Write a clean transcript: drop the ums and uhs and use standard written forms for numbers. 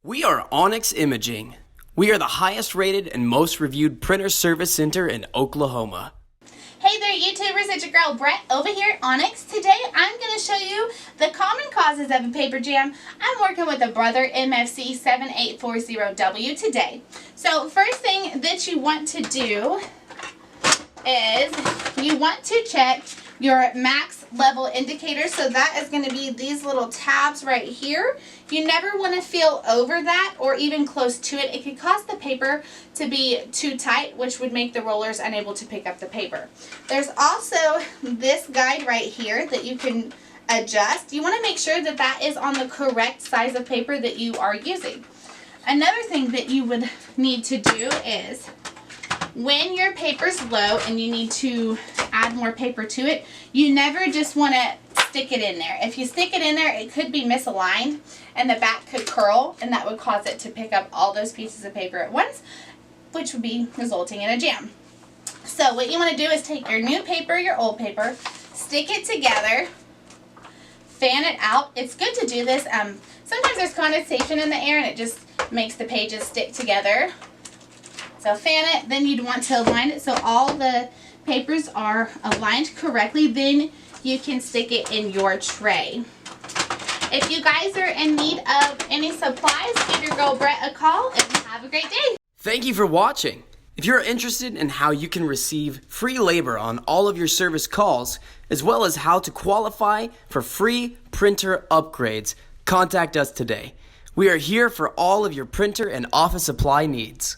We are Onyx Imaging. We are the highest rated and most reviewed printer service center in Oklahoma. Hey there YouTubers, it's your girl Brett over here at Onyx. Today I'm going to show you the common causes of a paper jam. I'm working with a brother MFC7840w today. So first thing that you want to do is you want to check your max level indicator. So that is going to be these little tabs right here. You never want to feel over that or even close to it. It could cause the paper to be too tight, which would make the rollers unable to pick up the paper. There's also this guide right here that you can adjust. You want to make sure that that is on the correct size of paper that you are using. Another thing that you would need to do is when your paper's low and you need to add more paper to it, you never just want to stick it in there. If you stick it in there, it could be misaligned and the back could curl, and that would cause it to pick up all those pieces of paper at once, which would be resulting in a jam. So what you want to do is take your new paper, your old paper, stick it together, fan it out. It's good to do this. Sometimes there's condensation in the air and it just makes the pages stick together. So fan it, then you'd want to align it so all the papers are aligned correctly. Then you can stick it in your tray. If you guys are in need of any supplies, give your girl Brett a call and have a great day. Thank you for watching. If you're interested in how you can receive free labor on all of your service calls, as well as how to qualify for free printer upgrades, contact us today. We are here for all of your printer and office supply needs.